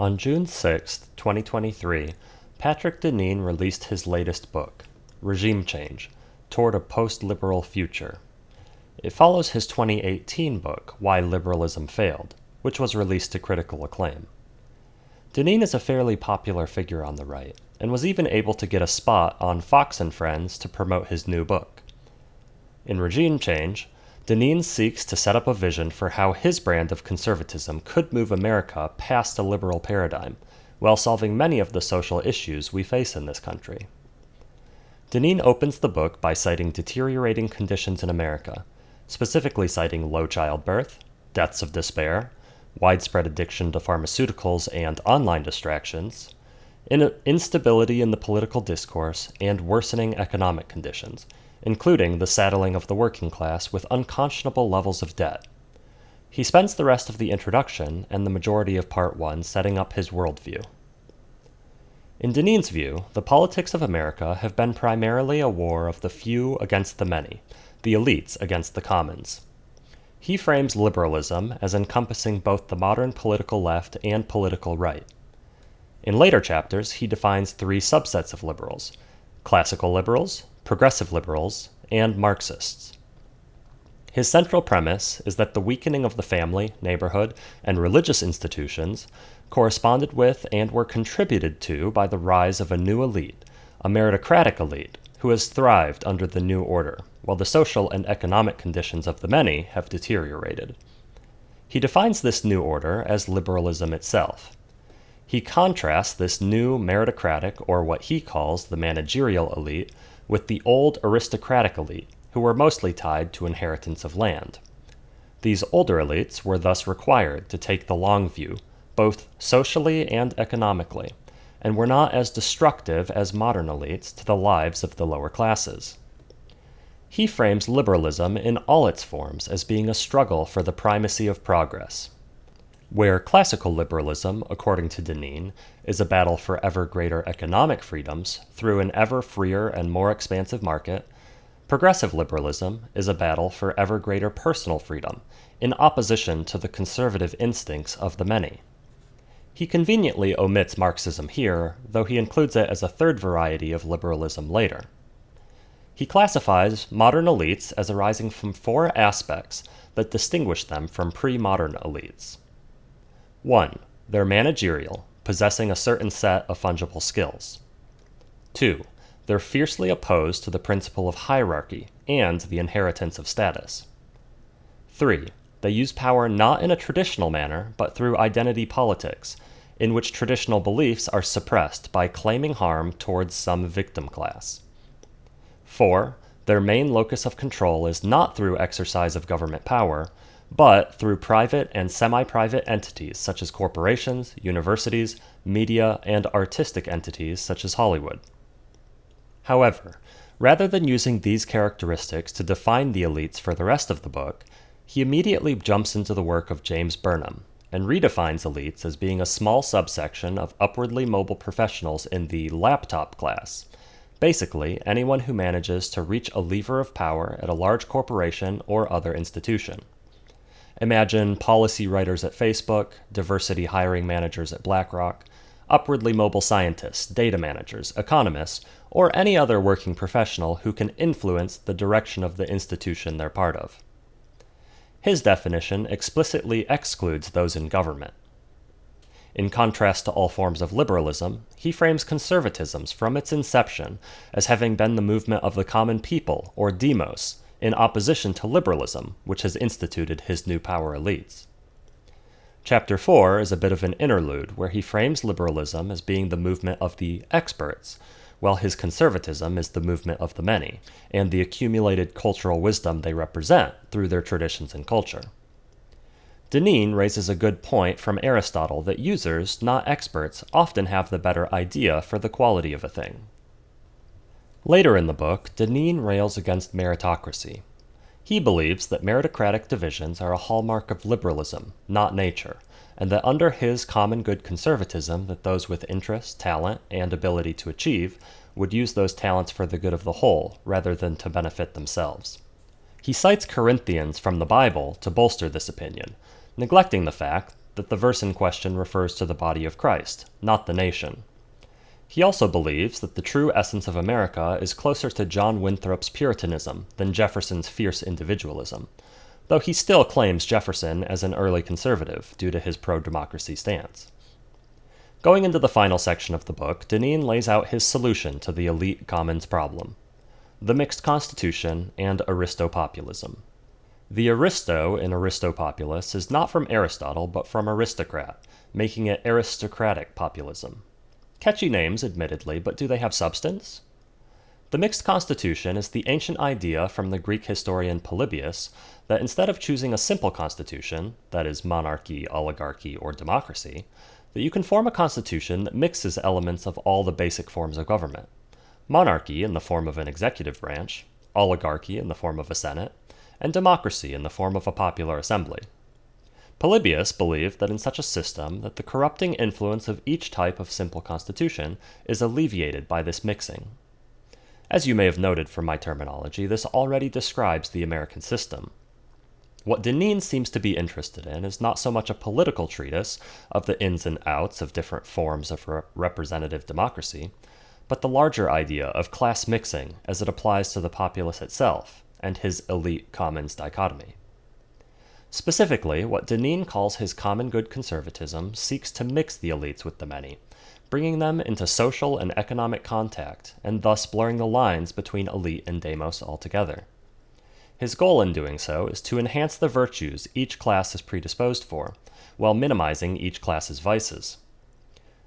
On June 6, 2023, Patrick Deneen released his latest book, Regime Change, Toward a Postliberal Future. It follows his 2018 book, Why Liberalism Failed, which was released to critical acclaim. Deneen is a fairly popular figure on the right, and was even able to get a spot on Fox and Friends to promote his new book. In Regime Change, Deneen seeks to set up a vision for how his brand of conservatism could move America past a liberal paradigm, while solving many of the social issues we face in this country. Deneen opens the book by citing deteriorating conditions in America, specifically citing low childbirth, deaths of despair, widespread addiction to pharmaceuticals and online distractions, instability in the political discourse, and worsening economic conditions, including the saddling of the working class with unconscionable levels of debt. He spends the rest of the introduction and the majority of Part 1 setting up his worldview. In Deneen's view, the politics of America have been primarily a war of the few against the many, the elites against the commons. He frames liberalism as encompassing both the modern political left and political right. In later chapters, he defines three subsets of liberals: classical liberals, progressive liberals, and Marxists. His central premise is that the weakening of the family, neighborhood, and religious institutions corresponded with and were contributed to by the rise of a new elite, a meritocratic elite, who has thrived under the new order, while the social and economic conditions of the many have deteriorated. He defines this new order as liberalism itself. He contrasts this new meritocratic, or what he calls the managerial elite, with the old aristocratic elite, who were mostly tied to inheritance of land. These older elites were thus required to take the long view, both socially and economically, and were not as destructive as modern elites to the lives of the lower classes. He frames liberalism in all its forms as being a struggle for the primacy of progress. Where classical liberalism, according to Deneen, is a battle for ever greater economic freedoms through an ever freer and more expansive market, progressive liberalism is a battle for ever greater personal freedom, in opposition to the conservative instincts of the many. He conveniently omits Marxism here, though he includes it as a third variety of liberalism later. He classifies modern elites as arising from four aspects that distinguish them from pre-modern elites. 1. They're managerial, possessing a certain set of fungible skills. 2. They're fiercely opposed to the principle of hierarchy and the inheritance of status. 3. They use power not in a traditional manner, but through identity politics, in which traditional beliefs are suppressed by claiming harm towards some victim class. 4. Their main locus of control is not through exercise of government power, but through private and semi-private entities such as corporations, universities, media, and artistic entities such as Hollywood. However, rather than using these characteristics to define the elites for the rest of the book, he immediately jumps into the work of James Burnham and redefines elites as being a small subsection of upwardly mobile professionals in the laptop class. Basically, anyone who manages to reach a lever of power at a large corporation or other institution. Imagine policy writers at Facebook, diversity hiring managers at BlackRock, upwardly mobile scientists, data managers, economists, or any other working professional who can influence the direction of the institution they're part of. His definition explicitly excludes those in government. In contrast to all forms of liberalism, he frames conservatism from its inception as having been the movement of the common people, or demos, in opposition to liberalism, which has instituted his new power elites. Chapter 4 is a bit of an interlude where he frames liberalism as being the movement of the experts, while his conservatism is the movement of the many, and the accumulated cultural wisdom they represent through their traditions and culture. Deneen raises a good point from Aristotle that users, not experts, often have the better idea for the quality of a thing. Later in the book, Deneen rails against meritocracy. He believes that meritocratic divisions are a hallmark of liberalism, not nature, and that under his common good conservatism that those with interest, talent, and ability to achieve would use those talents for the good of the whole, rather than to benefit themselves. He cites Corinthians from the Bible to bolster this opinion, neglecting the fact that the verse in question refers to the body of Christ, not the nation. He also believes that the true essence of America is closer to John Winthrop's Puritanism than Jefferson's fierce individualism, though he still claims Jefferson as an early conservative due to his pro-democracy stance. Going into the final section of the book, Deneen lays out his solution to the elite commons problem: the mixed constitution and aristopopulism. The aristo in aristopopulus is not from Aristotle, but from aristocrat, making it aristocratic populism. Catchy names, admittedly, but do they have substance? The mixed constitution is the ancient idea from the Greek historian Polybius that instead of choosing a simple constitution, that is monarchy, oligarchy, or democracy, that you can form a constitution that mixes elements of all the basic forms of government: monarchy in the form of an executive branch, oligarchy in the form of a senate, and democracy in the form of a popular assembly. Polybius believed that in such a system that the corrupting influence of each type of simple constitution is alleviated by this mixing. As you may have noted from my terminology, this already describes the American system. What Deneen seems to be interested in is not so much a political treatise of the ins and outs of different forms of representative democracy, but the larger idea of class mixing as it applies to the populace itself and his elite commons dichotomy. Specifically, what Deneen calls his common good conservatism seeks to mix the elites with the many, bringing them into social and economic contact, and thus blurring the lines between elite and demos altogether. His goal in doing so is to enhance the virtues each class is predisposed for, while minimizing each class's vices.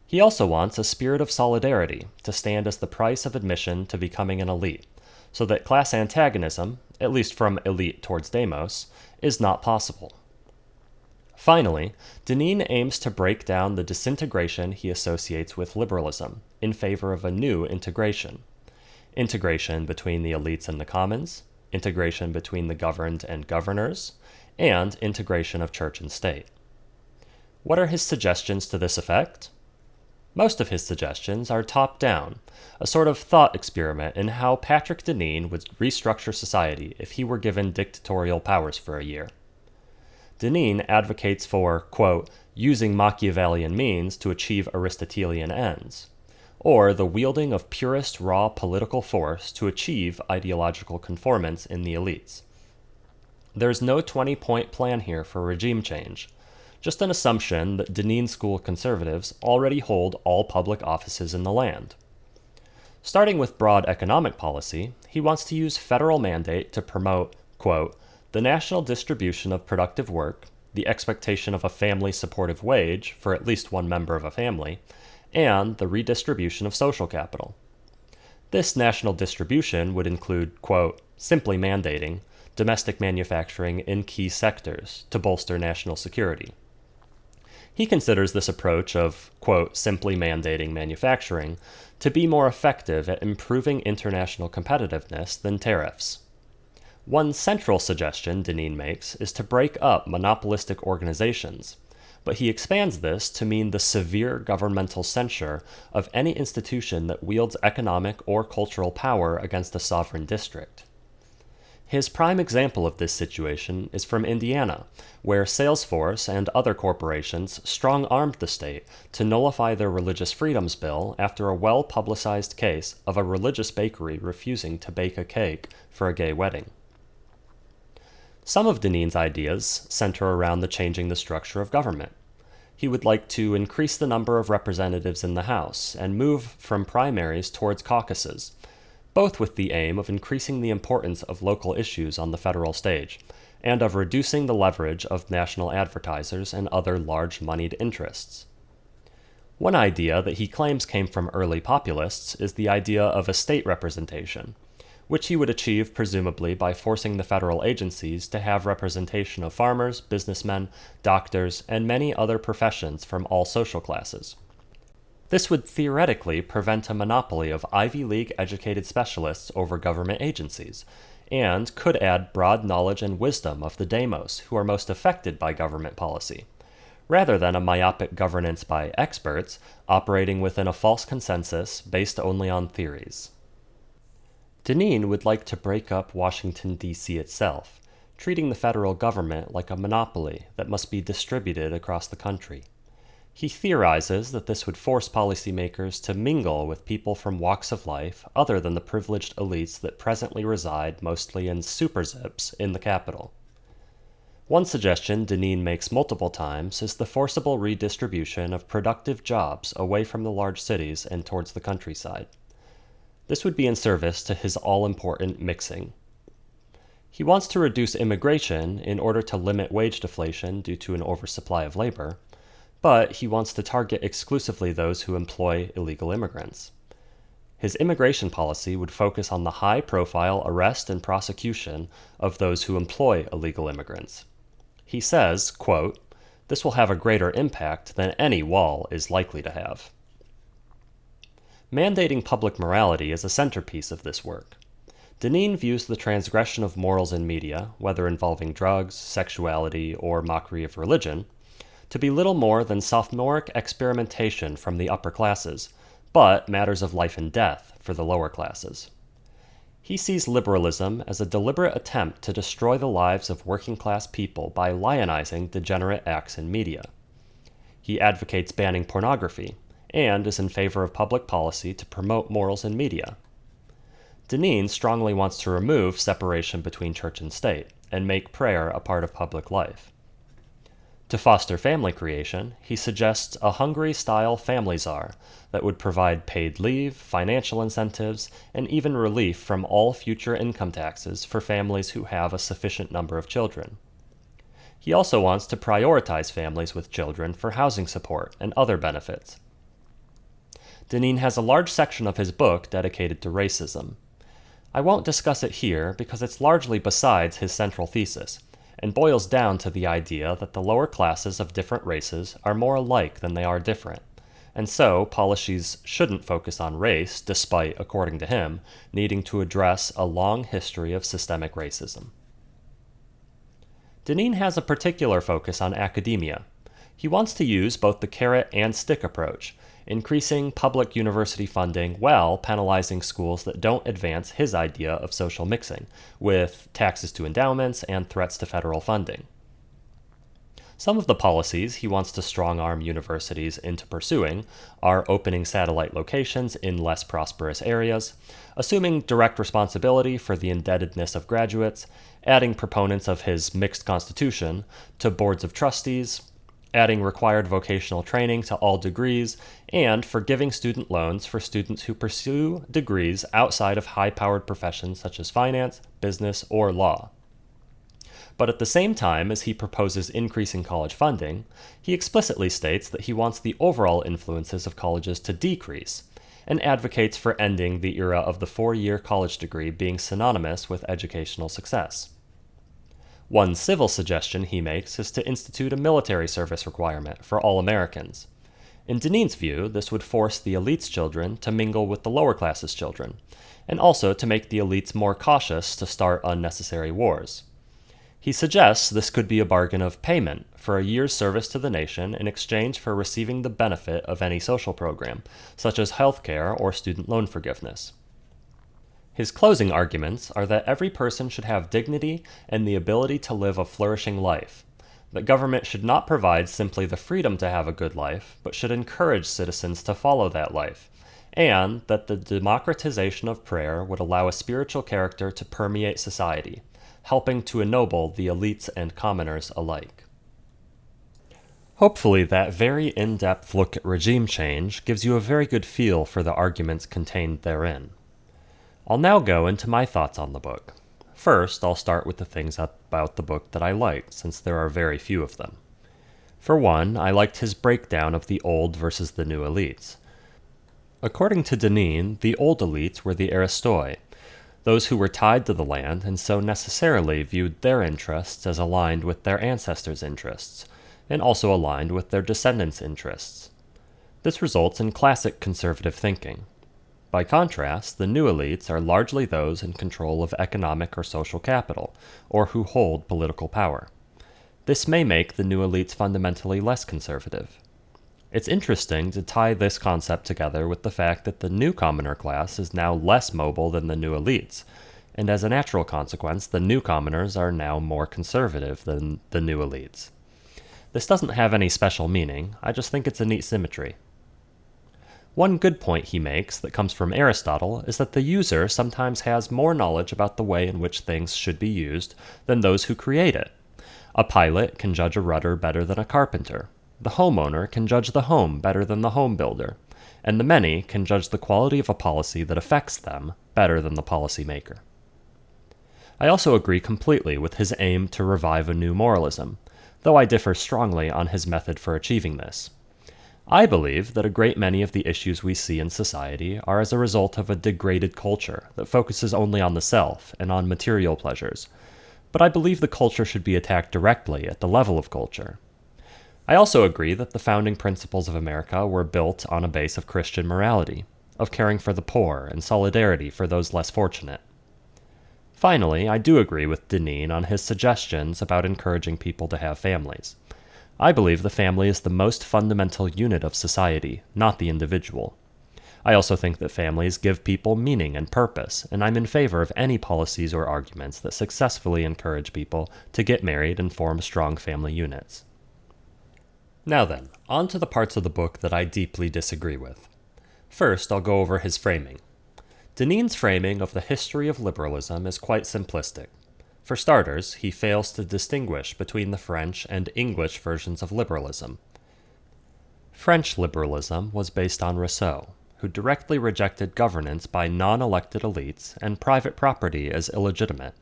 He also wants a spirit of solidarity to stand as the price of admission to becoming an elite, so that class antagonism, at least from elite towards demos, is not possible. Finally, Deneen aims to break down the disintegration he associates with liberalism in favor of a new integration: integration between the elites and the commons, integration between the governed and governors, and integration of church and state. What are his suggestions to this effect? Most of his suggestions are top-down, a sort of thought experiment in how Patrick Deneen would restructure society if he were given dictatorial powers for a year. Deneen advocates for, quote, using Machiavellian means to achieve Aristotelian ends, or the wielding of purest raw political force to achieve ideological conformance in the elites. There's no 20-point plan here for regime change, just an assumption that Deneen School conservatives already hold all public offices in the land. Starting with broad economic policy, he wants to use federal mandate to promote, quote, the national distribution of productive work, the expectation of a family-supportive wage for at least one member of a family, and the redistribution of social capital. This national distribution would include, quote, simply mandating domestic manufacturing in key sectors to bolster national security. He considers this approach of, quote, simply mandating manufacturing to be more effective at improving international competitiveness than tariffs. One central suggestion Deneen makes is to break up monopolistic organizations, but he expands this to mean the severe governmental censure of any institution that wields economic or cultural power against a sovereign district. His prime example of this situation is from Indiana, where Salesforce and other corporations strong-armed the state to nullify their Religious Freedoms Bill after a well-publicized case of a religious bakery refusing to bake a cake for a gay wedding. Some of Deneen's ideas center around the changing the structure of government. He would like to increase the number of representatives in the House and move from primaries towards caucuses, both with the aim of increasing the importance of local issues on the federal stage, and of reducing the leverage of national advertisers and other large-moneyed interests. One idea that he claims came from early populists is the idea of a state representation, which he would achieve presumably by forcing the federal agencies to have representation of farmers, businessmen, doctors, and many other professions from all social classes. This would theoretically prevent a monopoly of Ivy League-educated specialists over government agencies, and could add broad knowledge and wisdom of the demos who are most affected by government policy, rather than a myopic governance by experts operating within a false consensus based only on theories. Deneen would like to break up Washington, D.C. itself, treating the federal government like a monopoly that must be distributed across the country. He theorizes that this would force policymakers to mingle with people from walks of life other than the privileged elites that presently reside mostly in super zips in the capital. One suggestion Deneen makes multiple times is the forcible redistribution of productive jobs away from the large cities and towards the countryside. This would be in service to his all-important mixing. He wants to reduce immigration in order to limit wage deflation due to an oversupply of labor, but he wants to target exclusively those who employ illegal immigrants. His immigration policy would focus on the high-profile arrest and prosecution of those who employ illegal immigrants. He says, quote, "This will have a greater impact than any wall is likely to have." Mandating public morality is a centerpiece of this work. Deneen views the transgression of morals in media, whether involving drugs, sexuality, or mockery of religion, to be little more than sophomoric experimentation from the upper classes, but matters of life and death for the lower classes. He sees liberalism as a deliberate attempt to destroy the lives of working-class people by lionizing degenerate acts in media. He advocates banning pornography, and is in favor of public policy to promote morals in media. Deneen strongly wants to remove separation between church and state, and make prayer a part of public life. To foster family creation, he suggests a Hungary-style family czar that would provide paid leave, financial incentives, and even relief from all future income taxes for families who have a sufficient number of children. He also wants to prioritize families with children for housing support and other benefits. Deneen has a large section of his book dedicated to racism. I won't discuss it here because it's largely besides his central thesis, and boils down to the idea that the lower classes of different races are more alike than they are different, and so policies shouldn't focus on race, despite, according to him, needing to address a long history of systemic racism. Deneen has a particular focus on academia. He wants to use both the carrot and stick approach, increasing public university funding while penalizing schools that don't advance his idea of social mixing, with taxes to endowments and threats to federal funding. Some of the policies he wants to strong-arm universities into pursuing are opening satellite locations in less prosperous areas, assuming direct responsibility for the indebtedness of graduates, adding proponents of his mixed constitution to boards of trustees, adding required vocational training to all degrees, and forgiving student loans for students who pursue degrees outside of high-powered professions such as finance, business, or law. But at the same time as he proposes increasing college funding, he explicitly states that he wants the overall influences of colleges to decrease, and advocates for ending the era of the 4-year college degree being synonymous with educational success. One civil suggestion he makes is to institute a military service requirement for all Americans. In Deneen's view, this would force the elite's children to mingle with the lower classes' children, and also to make the elites more cautious to start unnecessary wars. He suggests this could be a bargain of payment for a year's service to the nation in exchange for receiving the benefit of any social program, such as health care or student loan forgiveness. His closing arguments are that every person should have dignity and the ability to live a flourishing life, that government should not provide simply the freedom to have a good life, but should encourage citizens to follow that life, and that the democratization of prayer would allow a spiritual character to permeate society, helping to ennoble the elites and commoners alike. Hopefully that very in-depth look at regime change gives you a very good feel for the arguments contained therein. I'll now go into my thoughts on the book. First, I'll start with the things about the book that I liked, since there are very few of them. For one, I liked his breakdown of the old versus the new elites. According to Deneen, the old elites were the aristoi, those who were tied to the land and so necessarily viewed their interests as aligned with their ancestors' interests, and also aligned with their descendants' interests. This results in classic conservative thinking. By contrast, the new elites are largely those in control of economic or social capital, or who hold political power. This may make the new elites fundamentally less conservative. It's interesting to tie this concept together with the fact that the new commoner class is now less mobile than the new elites, and as a natural consequence, the new commoners are now more conservative than the new elites. This doesn't have any special meaning, I just think it's a neat symmetry. One good point he makes that comes from Aristotle is that the user sometimes has more knowledge about the way in which things should be used than those who create it. A pilot can judge a rudder better than a carpenter. The homeowner can judge the home better than the home builder. And the many can judge the quality of a policy that affects them better than the policymaker. I also agree completely with his aim to revive a new moralism, though I differ strongly on his method for achieving this. I believe that a great many of the issues we see in society are as a result of a degraded culture that focuses only on the self and on material pleasures, but I believe the culture should be attacked directly at the level of culture. I also agree that the founding principles of America were built on a base of Christian morality, of caring for the poor and solidarity for those less fortunate. Finally, I do agree with Deneen on his suggestions about encouraging people to have families. I believe the family is the most fundamental unit of society, not the individual. I also think that families give people meaning and purpose, and I'm in favor of any policies or arguments that successfully encourage people to get married and form strong family units. Now then, on to the parts of the book that I deeply disagree with. First, I'll go over his framing. Deneen's framing of the history of liberalism is quite simplistic. For starters, he fails to distinguish between the French and English versions of liberalism. French liberalism was based on Rousseau, who directly rejected governance by non-elected elites and private property as illegitimate,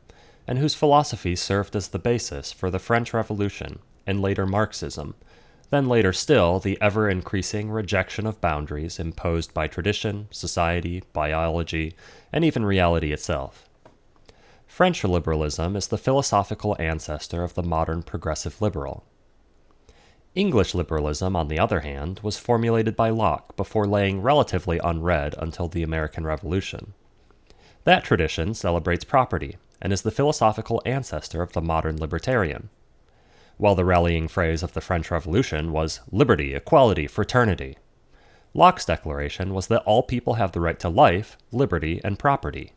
and whose philosophy served as the basis for the French Revolution and later Marxism, then later still the ever-increasing rejection of boundaries imposed by tradition, society, biology, and even reality itself. French liberalism is the philosophical ancestor of the modern progressive liberal. English liberalism, on the other hand, was formulated by Locke before laying relatively unread until the American Revolution. That tradition celebrates property and is the philosophical ancestor of the modern libertarian. While the rallying phrase of the French Revolution was liberty, equality, fraternity, Locke's declaration was that all people have the right to life, liberty, and property.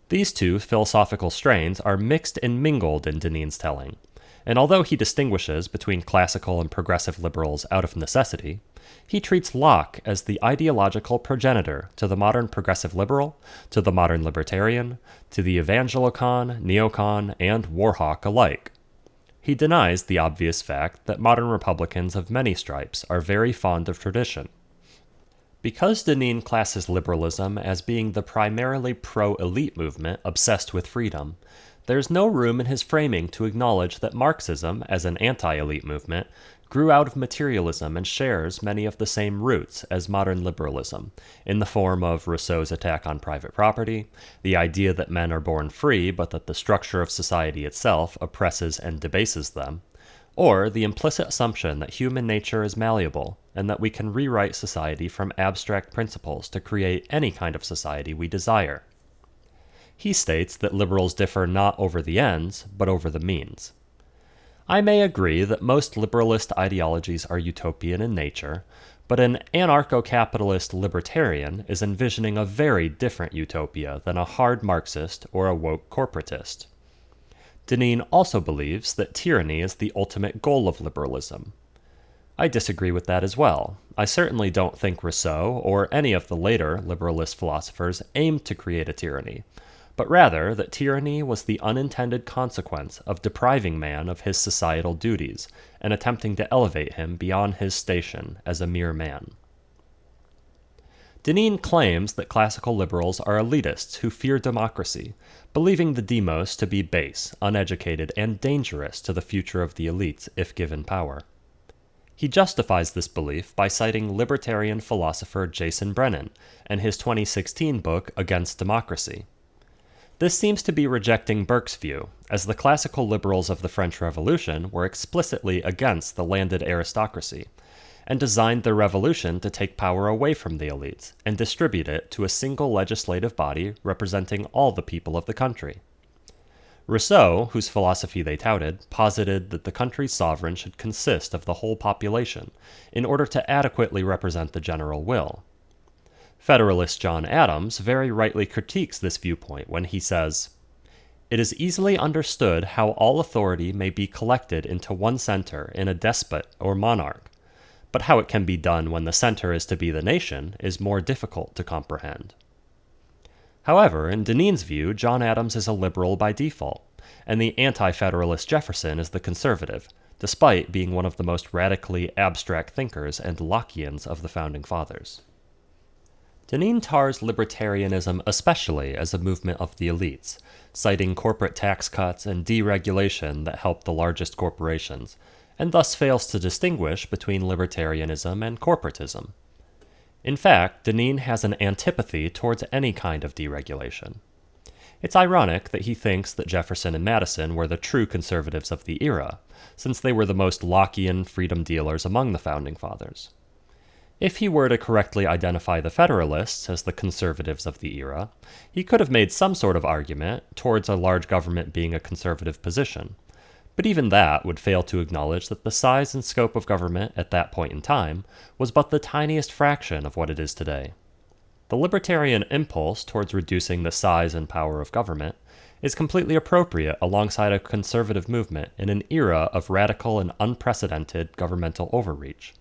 These two philosophical strains are mixed and mingled in Deneen's telling, and although he distinguishes between classical and progressive liberals out of necessity, he treats Locke as the ideological progenitor to the modern progressive liberal, to the modern libertarian, to the evangelicon, neocon, and warhawk alike. He denies the obvious fact that modern Republicans of many stripes are very fond of tradition. Because Deneen classes liberalism as being the primarily pro-elite movement obsessed with freedom, there's no room in his framing to acknowledge that Marxism, as an anti-elite movement, grew out of materialism and shares many of the same roots as modern liberalism, in the form of Rousseau's attack on private property, the idea that men are born free but that the structure of society itself oppresses and debases them, or the implicit assumption that human nature is malleable and that we can rewrite society from abstract principles to create any kind of society we desire. He states that liberals differ not over the ends, but over the means. I may agree that most liberalist ideologies are utopian in nature, but an anarcho-capitalist libertarian is envisioning a very different utopia than a hard Marxist or a woke corporatist. Deneen also believes that tyranny is the ultimate goal of liberalism. I disagree with that as well. I certainly don't think Rousseau or any of the later liberalist philosophers aimed to create a tyranny, but rather that tyranny was the unintended consequence of depriving man of his societal duties and attempting to elevate him beyond his station as a mere man. Deneen claims that classical liberals are elitists who fear democracy, believing the demos to be base, uneducated, and dangerous to the future of the elites if given power. He justifies this belief by citing libertarian philosopher Jason Brennan and his 2016 book Against Democracy. This seems to be rejecting Burke's view, as the classical liberals of the French Revolution were explicitly against the landed aristocracy, and designed their revolution to take power away from the elites and distribute it to a single legislative body representing all the people of the country. Rousseau, whose philosophy they touted, posited that the country's sovereign should consist of the whole population in order to adequately represent the general will. Federalist John Adams very rightly critiques this viewpoint when he says, "It is easily understood how all authority may be collected into one center in a despot or monarch, but how it can be done when the center is to be the nation is more difficult to comprehend." However, in Deneen's view, John Adams is a liberal by default, and the anti-federalist Jefferson is the conservative, despite being one of the most radically abstract thinkers and Lockeans of the Founding Fathers. Deneen tars libertarianism especially as a movement of the elites, citing corporate tax cuts and deregulation that help the largest corporations, and thus fails to distinguish between libertarianism and corporatism. In fact, Deneen has an antipathy towards any kind of deregulation. It's ironic that he thinks that Jefferson and Madison were the true conservatives of the era, since they were the most Lockean freedom dealers among the Founding Fathers. If he were to correctly identify the Federalists as the conservatives of the era, he could have made some sort of argument towards a large government being a conservative position, but even that would fail to acknowledge that the size and scope of government at that point in time was but the tiniest fraction of what it is today. The libertarian impulse towards reducing the size and power of government is completely appropriate alongside a conservative movement in an era of radical and unprecedented governmental overreach.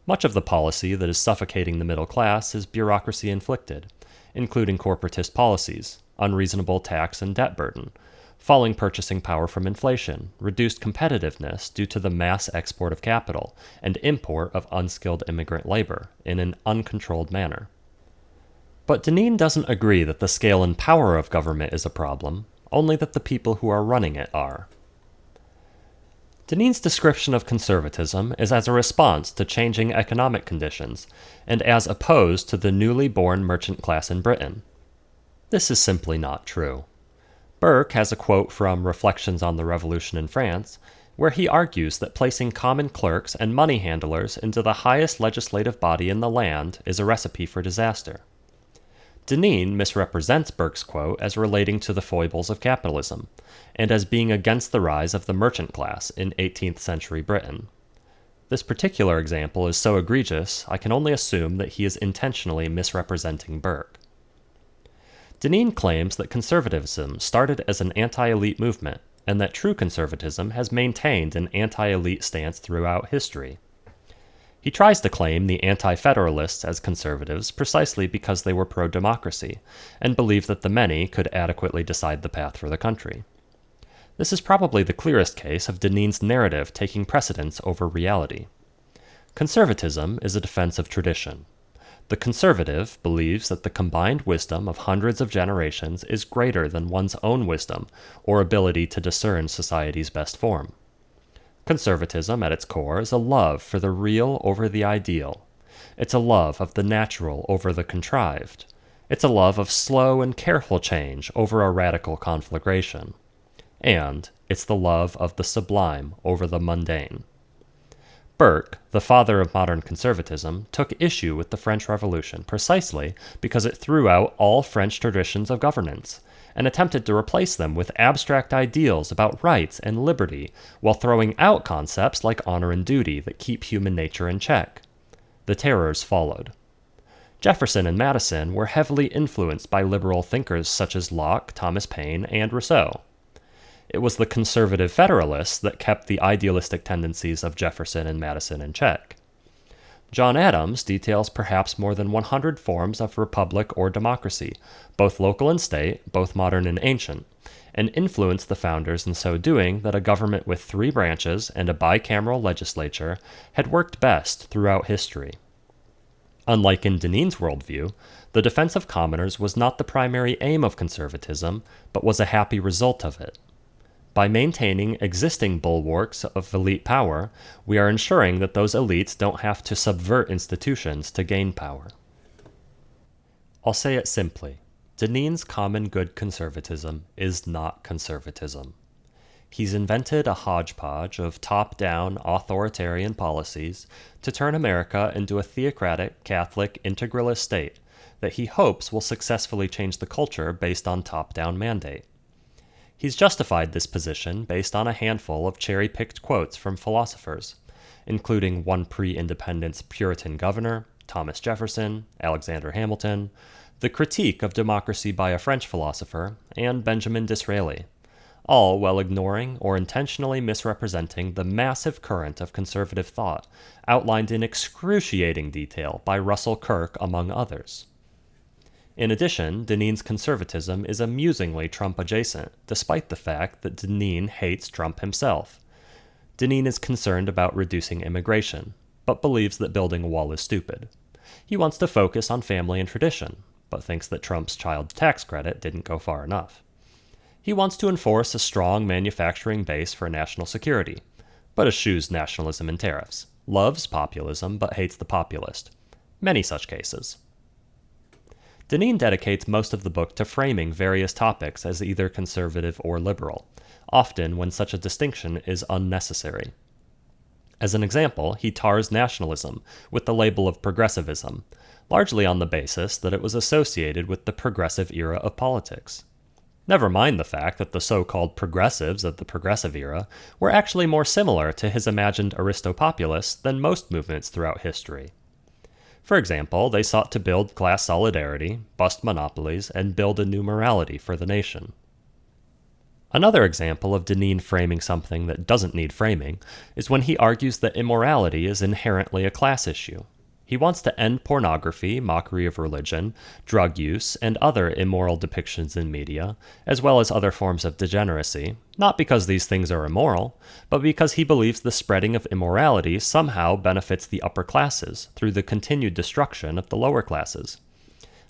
Much of the policy that is suffocating the middle class is bureaucracy-inflicted, including corporatist policies, unreasonable tax and debt burden, falling purchasing power from inflation, reduced competitiveness due to the mass export of capital, and import of unskilled immigrant labor in an uncontrolled manner. But Deneen doesn't agree that the scale and power of government is a problem, only that the people who are running it are. Deneen's description of conservatism is as a response to changing economic conditions, and as opposed to the newly born merchant class in Britain. This is simply not true. Burke has a quote from Reflections on the Revolution in France, where he argues that placing common clerks and money handlers into the highest legislative body in the land is a recipe for disaster. Deneen misrepresents Burke's quote as relating to the foibles of capitalism, and as being against the rise of the merchant class in 18th century Britain. This particular example is so egregious, I can only assume that he is intentionally misrepresenting Burke. Deneen claims that conservatism started as an anti-elite movement, and that true conservatism has maintained an anti-elite stance throughout history. He tries to claim the anti-federalists as conservatives precisely because they were pro-democracy, and believed that the many could adequately decide the path for the country. This is probably the clearest case of Deneen's narrative taking precedence over reality. Conservatism is a defense of tradition. The conservative believes that the combined wisdom of hundreds of generations is greater than one's own wisdom or ability to discern society's best form. Conservatism, at its core, is a love for the real over the ideal. It's a love of the natural over the contrived. It's a love of slow and careful change over a radical conflagration. And it's the love of the sublime over the mundane. Burke, the father of modern conservatism, took issue with the French Revolution precisely because it threw out all French traditions of governance, and attempted to replace them with abstract ideals about rights and liberty, while throwing out concepts like honor and duty that keep human nature in check. The terrors followed. Jefferson and Madison were heavily influenced by liberal thinkers such as Locke, Thomas Paine, and Rousseau. It was the conservative Federalists that kept the idealistic tendencies of Jefferson and Madison in check. John Adams details perhaps more than 100 forms of republic or democracy, both local and state, both modern and ancient, and influenced the founders in so doing that a government with 3 branches and a bicameral legislature had worked best throughout history. Unlike in Deneen's worldview, the defense of commoners was not the primary aim of conservatism, but was a happy result of it. By maintaining existing bulwarks of elite power, we are ensuring that those elites don't have to subvert institutions to gain power. I'll say it simply. Deneen's common good conservatism is not conservatism. He's invented a hodgepodge of top-down authoritarian policies to turn America into a theocratic, Catholic, integralist state that he hopes will successfully change the culture based on top-down mandate. He's justified this position based on a handful of cherry-picked quotes from philosophers, including one pre-independence Puritan governor, Thomas Jefferson, Alexander Hamilton, the critique of democracy by a French philosopher, and Benjamin Disraeli, all while ignoring or intentionally misrepresenting the massive current of conservative thought outlined in excruciating detail by Russell Kirk, among others. In addition, Deneen's conservatism is amusingly Trump-adjacent, despite the fact that Deneen hates Trump himself. Deneen is concerned about reducing immigration, but believes that building a wall is stupid. He wants to focus on family and tradition, but thinks that Trump's child tax credit didn't go far enough. He wants to enforce a strong manufacturing base for national security, but eschews nationalism and tariffs, loves populism but hates the populist. Many such cases. Deneen dedicates most of the book to framing various topics as either conservative or liberal, often when such a distinction is unnecessary. As an example, he tars nationalism with the label of progressivism, largely on the basis that it was associated with the progressive era of politics. Never mind the fact that the so-called progressives of the progressive era were actually more similar to his imagined Aristopopulists than most movements throughout history. For example, they sought to build class solidarity, bust monopolies, and build a new morality for the nation. Another example of Deneen framing something that doesn't need framing is when he argues that immorality is inherently a class issue. He wants to end pornography, mockery of religion, drug use, and other immoral depictions in media, as well as other forms of degeneracy, not because these things are immoral, but because he believes the spreading of immorality somehow benefits the upper classes through the continued destruction of the lower classes.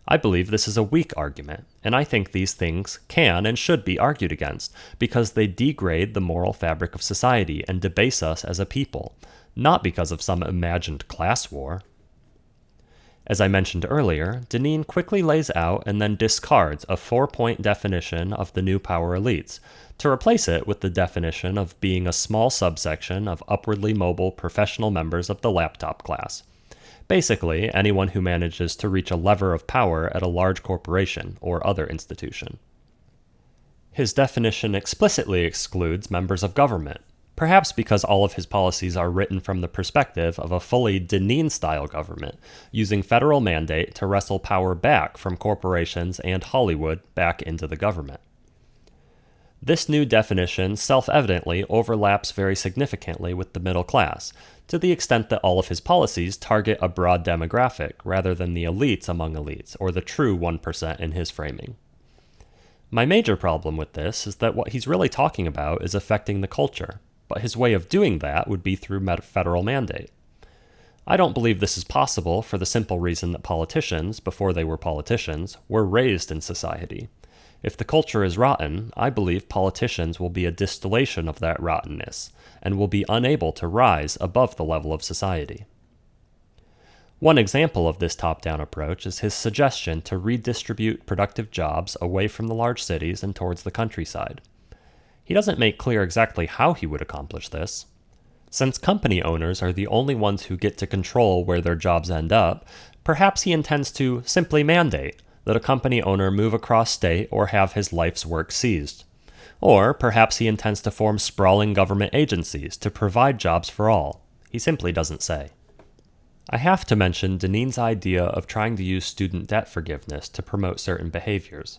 I believe this is a weak argument, and I think these things can and should be argued against, because they degrade the moral fabric of society and debase us as a people, not because of some imagined class war. As I mentioned earlier, Deneen quickly lays out and then discards a 4-point definition of the new power elites, to replace it with the definition of being a small subsection of upwardly mobile professional members of the laptop class. Basically, anyone who manages to reach a lever of power at a large corporation or other institution. His definition explicitly excludes members of government, perhaps because all of his policies are written from the perspective of a fully Deneen-style government, using federal mandate to wrestle power back from corporations and Hollywood back into the government. This new definition self-evidently overlaps very significantly with the middle class, to the extent that all of his policies target a broad demographic rather than the elites among elites, or the true 1% in his framing. My major problem with this is that what he's really talking about is affecting the culture, but his way of doing that would be through federal mandate. I don't believe this is possible for the simple reason that politicians, before they were politicians, were raised in society. If the culture is rotten, I believe politicians will be a distillation of that rottenness, and will be unable to rise above the level of society. One example of this top-down approach is his suggestion to redistribute productive jobs away from the large cities and towards the countryside. He doesn't make clear exactly how he would accomplish this. Since company owners are the only ones who get to control where their jobs end up, perhaps he intends to simply mandate that a company owner move across state or have his life's work seized. Or perhaps he intends to form sprawling government agencies to provide jobs for all. He simply doesn't say. I have to mention Deneen's idea of trying to use student debt forgiveness to promote certain behaviors.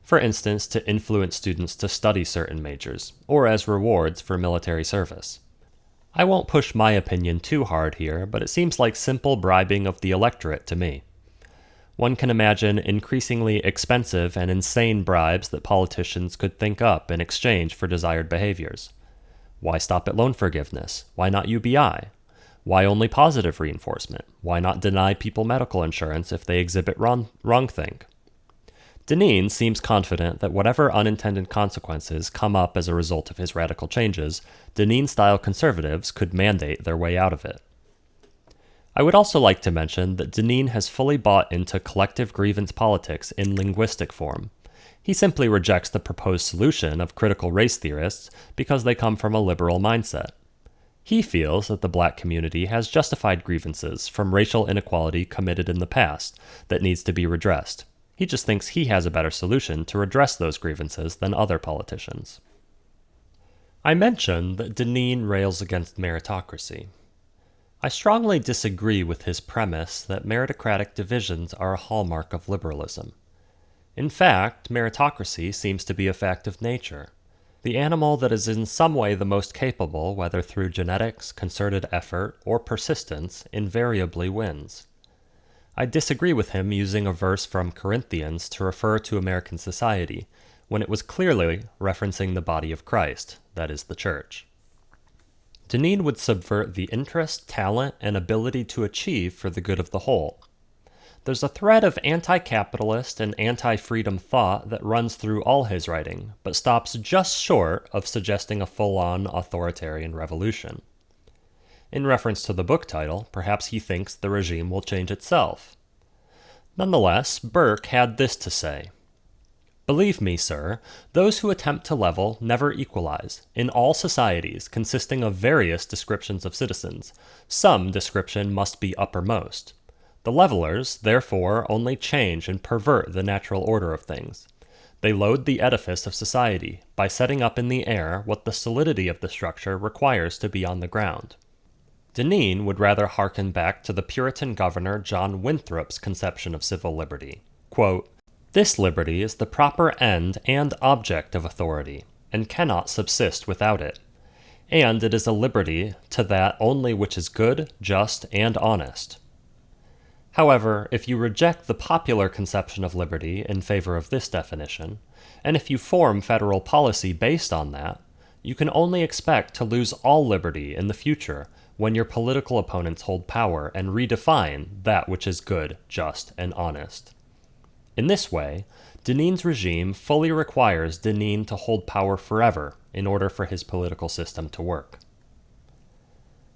For instance, to influence students to study certain majors, or as rewards for military service. I won't push my opinion too hard here, but it seems like simple bribing of the electorate to me. One can imagine increasingly expensive and insane bribes that politicians could think up in exchange for desired behaviors. Why stop at loan forgiveness? Why not UBI? Why only positive reinforcement? Why not deny people medical insurance if they exhibit wrongthink? Deneen seems confident that whatever unintended consequences come up as a result of his radical changes, Deneen-style conservatives could mandate their way out of it. I would also like to mention that Deneen has fully bought into collective grievance politics in linguistic form. He simply rejects the proposed solution of critical race theorists because they come from a liberal mindset. He feels that the black community has justified grievances from racial inequality committed in the past that needs to be redressed. He just thinks he has a better solution to redress those grievances than other politicians. I mentioned that Deneen rails against meritocracy. I strongly disagree with his premise that meritocratic divisions are a hallmark of liberalism. In fact, meritocracy seems to be a fact of nature. The animal that is in some way the most capable, whether through genetics, concerted effort, or persistence, invariably wins. I disagree with him using a verse from Corinthians to refer to American society, when it was clearly referencing the body of Christ, that is, the church. Deneen would subvert the interest, talent, and ability to achieve for the good of the whole. There's a thread of anti-capitalist and anti-freedom thought that runs through all his writing, but stops just short of suggesting a full-on authoritarian revolution. In reference to the book title, perhaps he thinks the regime will change itself. Nonetheless, Burke had this to say: "Believe me, sir, those who attempt to level never equalize. In all societies, consisting of various descriptions of citizens, some description must be uppermost. The levelers, therefore, only change and pervert the natural order of things. They load the edifice of society by setting up in the air what the solidity of the structure requires to be on the ground." Deneen would rather hearken back to the Puritan governor John Winthrop's conception of civil liberty. Quote, "This liberty is the proper end and object of authority, and cannot subsist without it. And it is a liberty to that only which is good, just, and honest." However, if you reject the popular conception of liberty in favor of this definition, and if you form federal policy based on that, you can only expect to lose all liberty in the future when your political opponents hold power and redefine that which is good, just, and honest. In this way, Deneen's regime fully requires Deneen to hold power forever in order for his political system to work.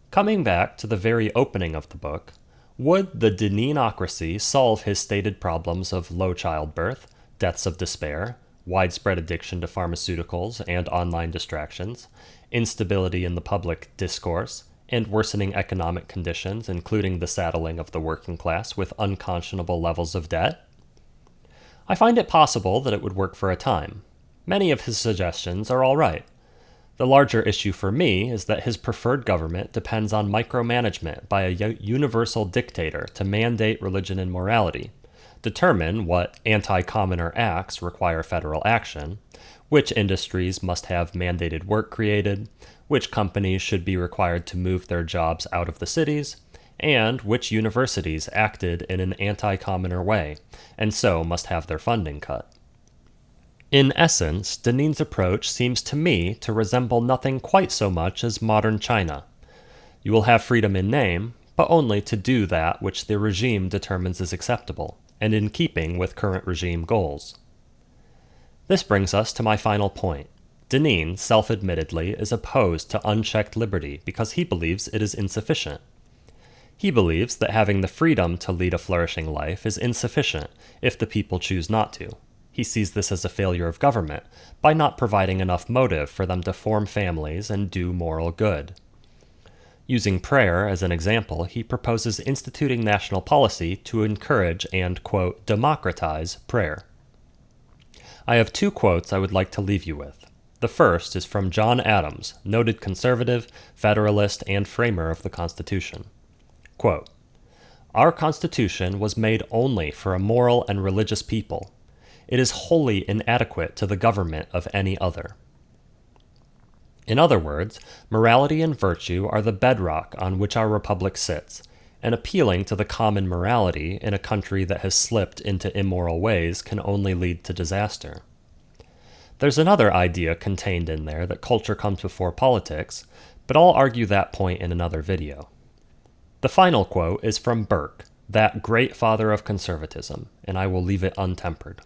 Coming back to the very opening of the book, would the Deneenocracy solve his stated problems of low childbirth, deaths of despair, widespread addiction to pharmaceuticals and online distractions, instability in the public discourse, and worsening economic conditions, including the saddling of the working class with unconscionable levels of debt? I find it possible that it would work for a time. Many of his suggestions are all right. The larger issue for me is that his preferred government depends on micromanagement by a universal dictator to mandate religion and morality, determine what anti-commoner acts require federal action, which industries must have mandated work created, which companies should be required to move their jobs out of the cities, and which universities acted in an anti-commoner way, and so must have their funding cut. In essence, Deneen's approach seems to me to resemble nothing quite so much as modern China. You will have freedom in name, but only to do that which the regime determines is acceptable, and in keeping with current regime goals. This brings us to my final point. Deneen, self-admittedly, is opposed to unchecked liberty because he believes it is insufficient. He believes that having the freedom to lead a flourishing life is insufficient if the people choose not to. He sees this as a failure of government by not providing enough motive for them to form families and do moral good. Using prayer as an example, he proposes instituting national policy to encourage and, quote, democratize prayer. I have two quotes I would like to leave you with. The first is from John Adams, noted conservative, federalist, and framer of the Constitution. Quote, "Our Constitution was made only for a moral and religious people. It is wholly inadequate to the government of any other." In other words, morality and virtue are the bedrock on which our republic sits, and appealing to the common morality in a country that has slipped into immoral ways can only lead to disaster. There's another idea contained in there that culture comes before politics, but I'll argue that point in another video. The final quote is from Burke, that great father of conservatism, and I will leave it untempered.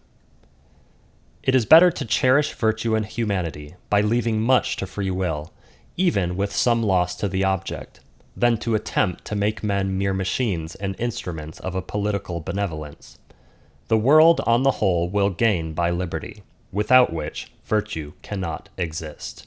"It is better to cherish virtue and humanity by leaving much to free will, even with some loss to the object, than to attempt to make men mere machines and instruments of a political benevolence. The world on the whole will gain by liberty, without which virtue cannot exist."